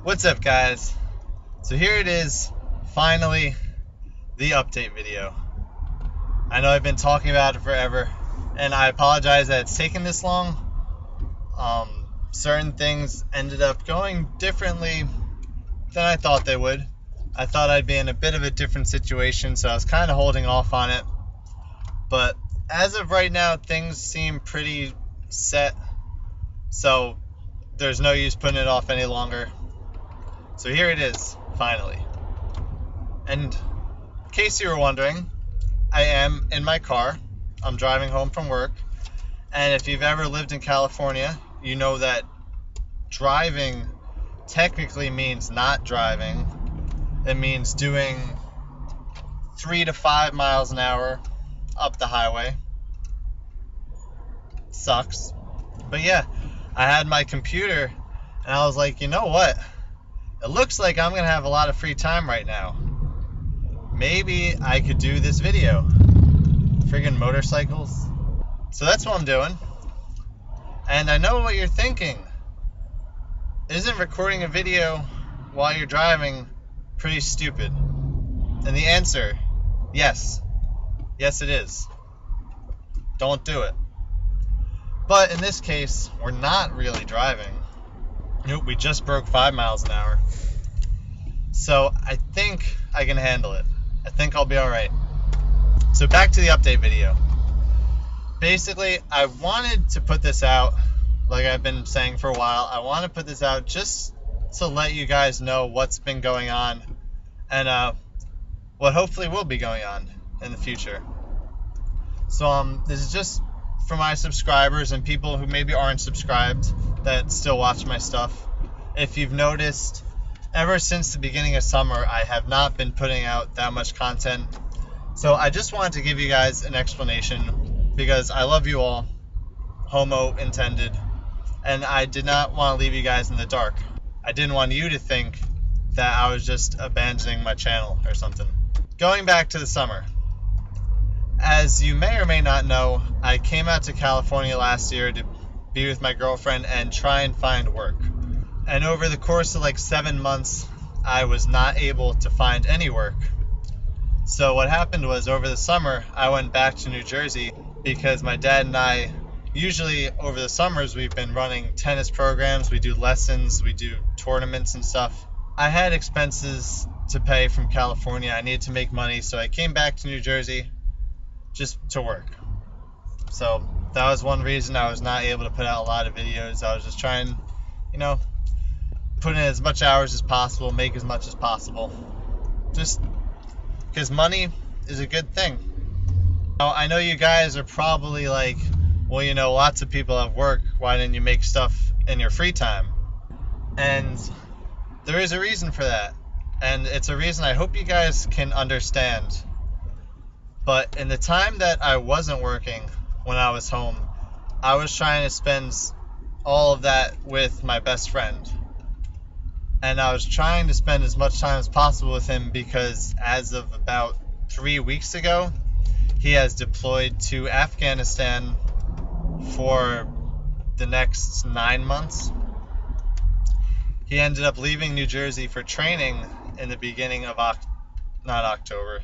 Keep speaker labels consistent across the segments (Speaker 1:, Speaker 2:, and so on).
Speaker 1: What's up, guys? So here it is, finally, the update video. I know I've been talking about it forever, and I apologize that it's taken this long. Certain things ended up going differently than I thought they would. I thought I'd be in a bit of a different situation, so I was kind of holding off on it. But as of right now, things seem pretty set, so there's no use putting it off any longer. So here it is, finally. And in case you were wondering, I am in my car. I'm driving home from work. And if you've ever lived in California, you know that driving technically means not driving. It means doing 3 to 5 miles an hour up the highway. Sucks. But yeah, I had my computer and I was like, you know what? It looks like I'm going to have a lot of free time right now. Maybe I could do this video. Friggin' motorcycles. So that's what I'm doing. And I know what you're thinking. Isn't recording a video while you're driving pretty stupid? And the answer, yes. Yes, it is. Don't do it. But in this case, we're not really driving. Nope, we just broke 5 miles an hour. So I think I can handle it. I think I'll be alright. So back to the update video. Basically, I wanted to put this out, like I've been saying for a while. I want to put this out just to let you guys know what's been going on and what hopefully will be going on in the future. So this is just for my subscribers and people who maybe aren't subscribed that still watch my stuff. If you've noticed, ever since the beginning of summer, I have not been putting out that much content. So I just wanted to give you guys an explanation because I love you all, homo intended, and I did not want to leave you guys in the dark. I didn't want you to think that I was just abandoning my channel or something. Going back to the summer. As you may or may not know, I came out to California last year to be with my girlfriend and try and find work. And over the course of like 7 months, I was not able to find any work. So what happened was over the summer, I went back to New Jersey because my dad and I, usually over the summers, we've been running tennis programs, we do lessons, we do tournaments and stuff. I had expenses to pay from California. I needed to make money, so I came back to New Jersey just to work. So that was one reason I was not able to put out a lot of videos. I was just trying, put in as much hours as possible, make as much as possible. Just because money is a good thing. Now, I know you guys are probably like, well, lots of people have work. Why didn't you make stuff in your free time? And there is a reason for that. And it's a reason I hope you guys can understand. But in the time that I wasn't working when I was home, I was trying to spend all of that with my best friend. And I was trying to spend as much time as possible with him because as of about 3 weeks ago, he has deployed to Afghanistan for the next 9 months. He ended up leaving New Jersey for training in the beginning of not October.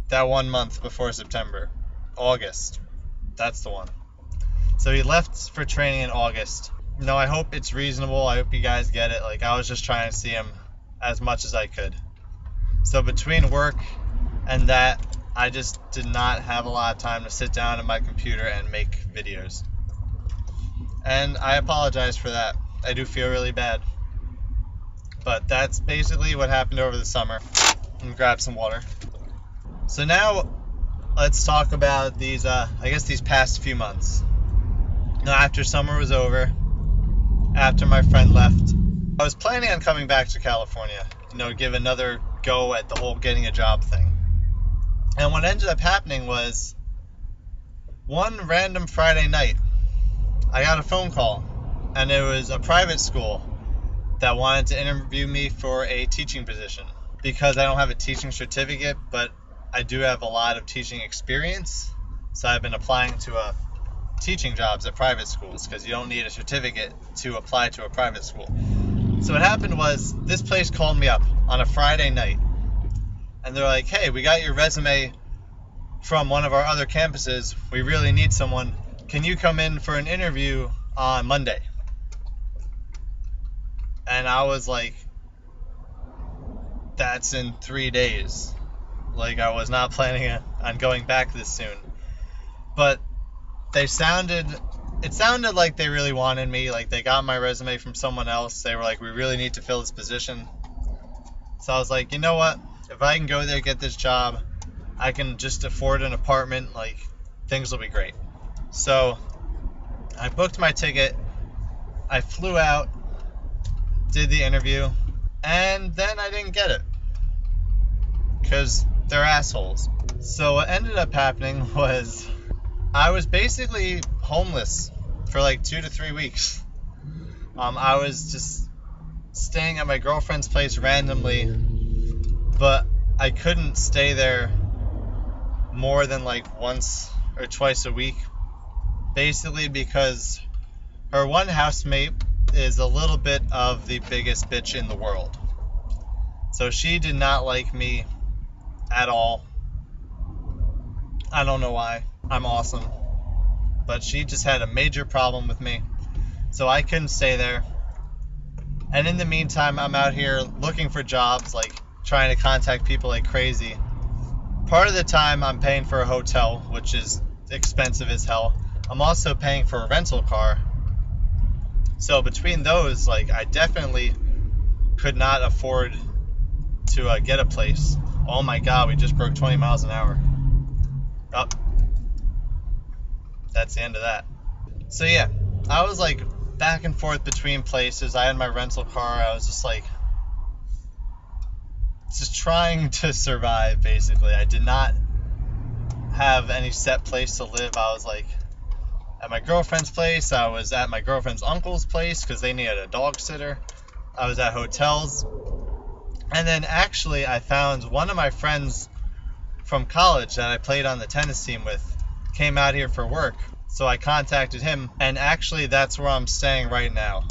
Speaker 1: That 1 month before September. August. That's the one. So he left for training in August. No, I hope it's reasonable. I hope you guys get it. Like, I was just trying to see him as much as I could. So between work and that, I just did not have a lot of time to sit down at my computer and make videos. And I apologize for that. I do feel really bad. But that's basically what happened over the summer. Let me grab some water. So now, let's talk about these past few months. Now, after summer was over, after my friend left, I was planning on coming back to California, give another go at the whole getting a job thing. And what ended up happening was, one random Friday night, I got a phone call, and it was a private school that wanted to interview me for a teaching position. Because I don't have a teaching certificate, but I do have a lot of teaching experience, so I've been applying to teaching jobs at private schools because you don't need a certificate to apply to a private school. So what happened was, this place called me up on a Friday night, and they're like, hey, we got your resume from one of our other campuses. We really need someone. Can you come in for an interview on Monday? And I was like, that's in 3 days. Like, I was not planning on going back this soon. But it sounded like they really wanted me. Like, they got my resume from someone else. They were like, we really need to fill this position. So I was like, you know what? If I can go there, get this job, I can just afford an apartment. Like, things will be great. So I booked my ticket. I flew out, did the interview, and then I didn't get it because they're assholes. So what ended up happening was I was basically homeless for like 2 to 3 weeks. I was just staying at my girlfriend's place randomly, but I couldn't stay there more than like once or twice a week, basically because her one housemate is a little bit of the biggest bitch in the world. So she did not like me at all. I don't know why. I'm awesome. But she just had a major problem with me. So I couldn't stay there. And in the meantime, I'm out here looking for jobs, like trying to contact people like crazy. Part of the time I'm paying for a hotel, which is expensive as hell. I'm also paying for a rental car. So between those, like, I definitely could not afford to get a place. Oh my god, we just broke 20 miles an hour. Oh, that's the end of that. So yeah, I was like back and forth between places. I had my rental car. I was just like, just trying to survive, basically. I did not have any set place to live. I was like at my girlfriend's place. I was at my girlfriend's uncle's place because they needed a dog sitter. I was at hotels. And then actually I found one of my friends from college that I played on the tennis team with came out here for work. So I contacted him, and actually that's where I'm staying right now.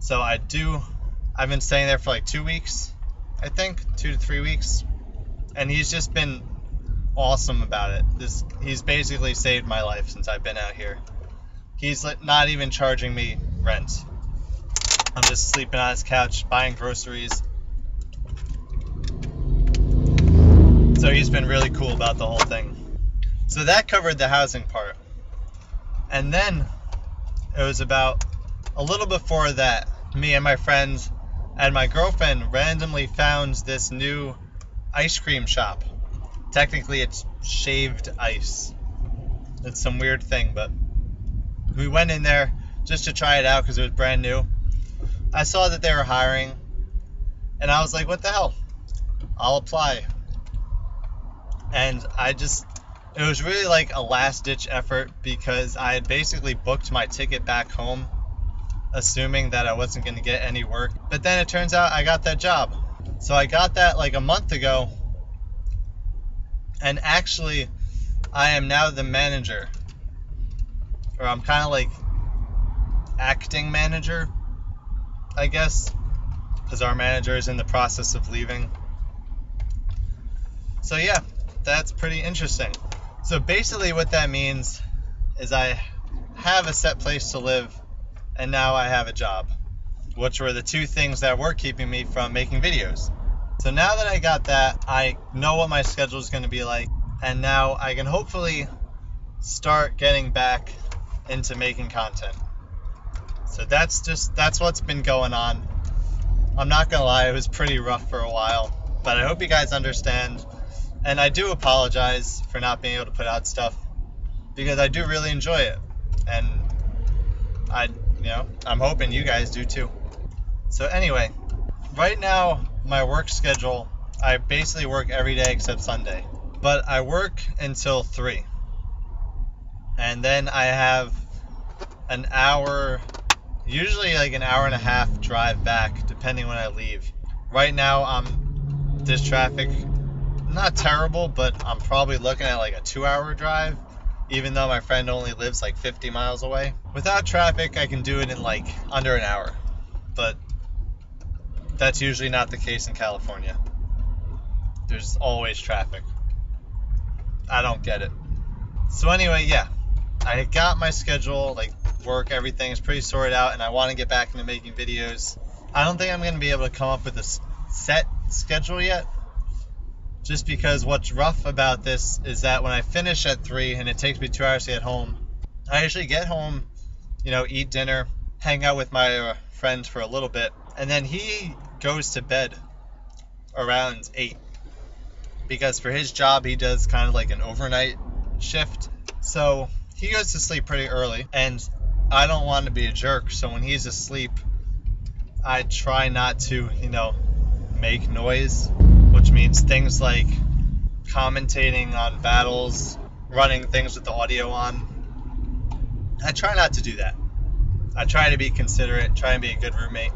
Speaker 1: So I've been staying there for like 2 weeks, I think, 2 to 3 weeks. And he's just been awesome about it. He's basically saved my life since I've been out here. He's not even charging me rent. I'm just sleeping on his couch, buying groceries. So he's been really cool about the whole thing. So that covered the housing part. And then it was about a little before that, me and my friends and my girlfriend randomly found this new ice cream shop. Technically it's shaved ice. It's some weird thing, but we went in there just to try it out because it was brand new. I saw that they were hiring, and I was like, what the hell? I'll apply. And it was really like a last-ditch effort because I had basically booked my ticket back home, assuming that I wasn't going to get any work. But then it turns out I got that job. So I got that like a month ago, and actually I am now the manager. Or I'm kind of like acting manager, I guess, because our manager is in the process of leaving. So yeah, that's pretty interesting. So basically what that means is I have a set place to live, and now I have a job, which were the two things that were keeping me from making videos. So now that I got that, I know what my schedule is going to be like, and now I can hopefully start getting back into making content. So that's what's been going on. I'm not gonna lie, it was pretty rough for a while, but I hope you guys understand. And I do apologize for not being able to put out stuff because I do really enjoy it, and I'm hoping you guys do too. So anyway, right now my work schedule, I basically work every day except Sunday, but I work until 3, and then I have an hour, usually like an hour and a half drive back, depending when I leave. Right now this traffic, not terrible, but I'm probably looking at like a 2-hour drive, even though my friend only lives like 50 miles away. Without traffic, I can do it in like under an hour, but that's usually not the case in California. There's always traffic. I don't get it. So anyway, yeah, I got my schedule, like work, everything is pretty sorted out, and I want to get back into making videos. I don't think I'm going to be able to come up with a set schedule yet, just because what's rough about this is that when I finish at 3 and it takes me 2 hours to get home, I usually get home, eat dinner, hang out with my friend for a little bit, and then he goes to bed around 8, because for his job he does kind of like an overnight shift, so he goes to sleep pretty early, and I don't want to be a jerk, so when he's asleep I try not to make noise, which means things like commentating on battles, running things with the audio on. I try not to do that. I try to be considerate, try and be a good roommate.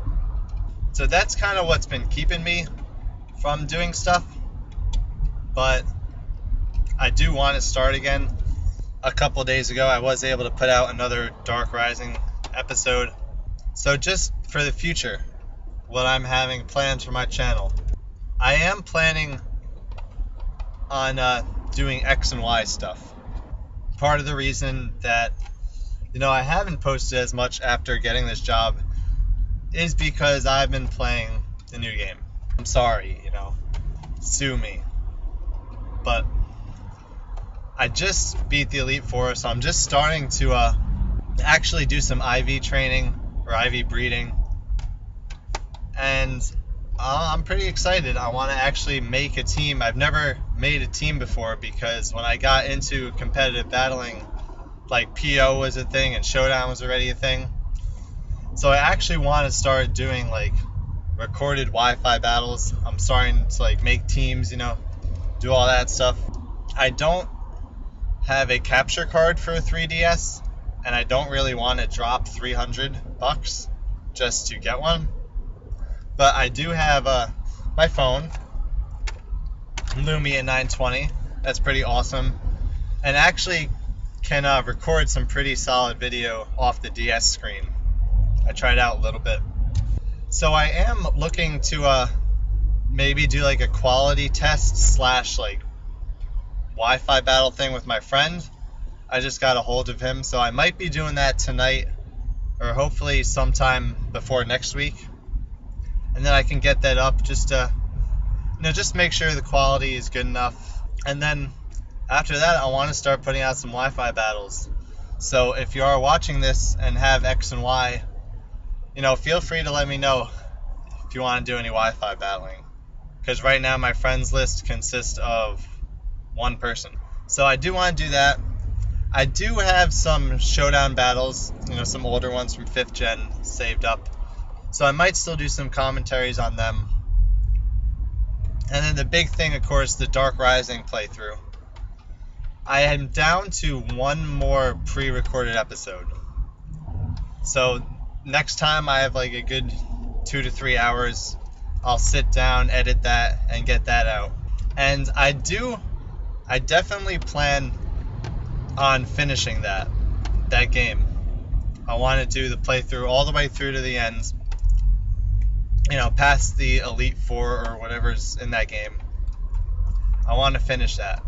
Speaker 1: So that's kind of what's been keeping me from doing stuff. But I do want to start again. A couple days ago, I was able to put out another Dark Rising episode. So just for the future, what I'm having plans for my channel, I am planning on doing X and Y stuff. Part of the reason that I haven't posted as much after getting this job is because I've been playing the new game. I'm sorry, sue me. But I just beat the Elite Four, so I'm just starting to actually do some IV training or IV breeding. And I'm pretty excited. I want to actually make a team. I've never made a team before because when I got into competitive battling, like PO was a thing and Showdown was already a thing. So I actually want to start doing like recorded Wi-Fi battles. I'm starting to make teams, do all that stuff. I don't have a capture card for a 3DS, and I don't really want to drop $300 just to get one. But I do have my phone, Lumia 920. That's pretty awesome, and actually can record some pretty solid video off the DS screen. I tried out a little bit. So I am looking to maybe do like a quality test / Wi-Fi battle thing with my friend. I just got a hold of him, so I might be doing that tonight or hopefully sometime before next week. And then I can get that up just to just make sure the quality is good enough. And then after that, I want to start putting out some Wi-Fi battles. So if you are watching this and have X and Y, feel free to let me know if you want to do any Wi-Fi battling. Because right now my friends list consists of one person. So I do want to do that. I do have some Showdown battles, some older ones from 5th gen saved up. So I might still do some commentaries on them. And then the big thing, of course, the Dark Rising playthrough. I am down to one more pre-recorded episode. So next time I have a good 2 to 3 hours, I'll sit down, edit that, and get that out. And I definitely plan on finishing that game. I want to do the playthrough all the way through to the end. Past the Elite Four or whatever's in that game. I want to finish that.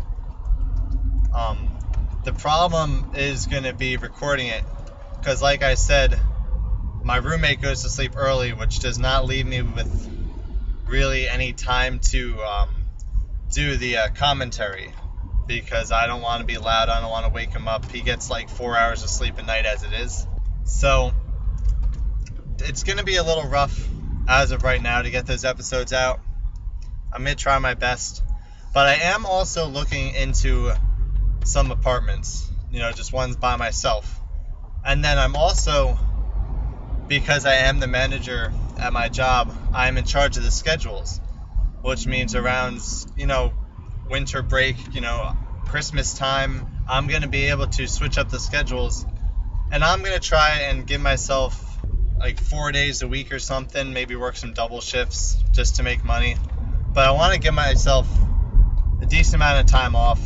Speaker 1: The problem is going to be recording it, because like I said, my roommate goes to sleep early, which does not leave me with really any time to do the commentary, because I don't want to be loud. I don't want to wake him up. He gets 4 hours of sleep a night as it is. So it's going to be a little rough as of right now to get those episodes out. I'm going to try my best. But I am also looking into some apartments, just ones by myself. And then I'm also, because I am the manager at my job, I'm in charge of the schedules, which means around, winter break, Christmas time, I'm going to be able to switch up the schedules. And I'm going to try and give myself 4 days a week or something, maybe work some double shifts just to make money. But I want to give myself a decent amount of time off.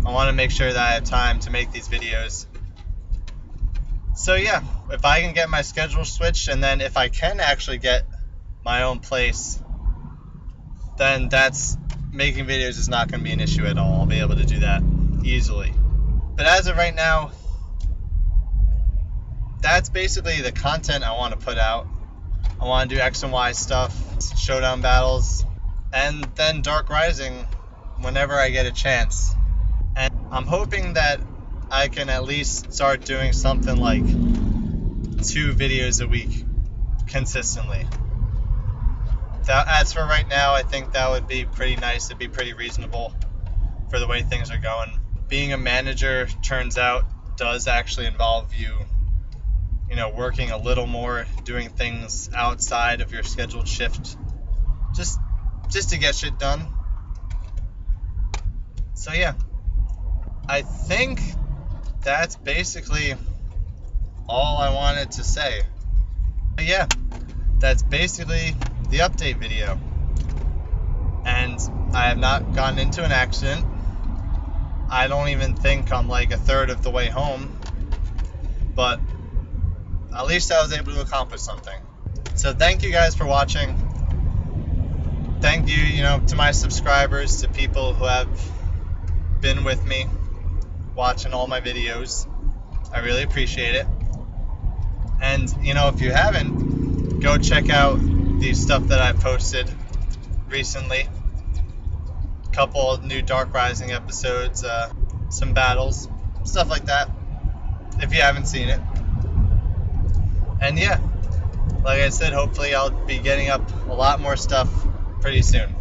Speaker 1: I want to make sure that I have time to make these videos. So yeah, if I can get my schedule switched, and then if I can actually get my own place, then that's making videos is not going to be an issue at all. I'll be able to do that easily. But as of right now, that's basically the content I want to put out. I want to do X and Y stuff, showdown battles, and then Dark Rising whenever I get a chance. And I'm hoping that I can at least start doing something like 2 videos a week consistently. As for right now, I think that would be pretty nice. It'd be pretty reasonable for the way things are going. Being a manager, turns out, does actually involve you working a little more, doing things outside of your scheduled shift, just to get shit done. So yeah, I think that's basically all I wanted to say. But yeah, that's basically the update video. And I have not gotten into an accident. I don't even think I'm like a third of the way home, but at least I was able to accomplish something. So thank you guys for watching. Thank you, to my subscribers, to people who have been with me watching all my videos. I really appreciate it. And, if you haven't, go check out the stuff that I posted recently. A couple new Dark Rising episodes, some battles, stuff like that, if you haven't seen it. And yeah, like I said, hopefully I'll be getting up a lot more stuff pretty soon.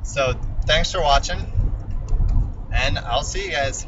Speaker 1: So thanks for watching, and I'll see you guys.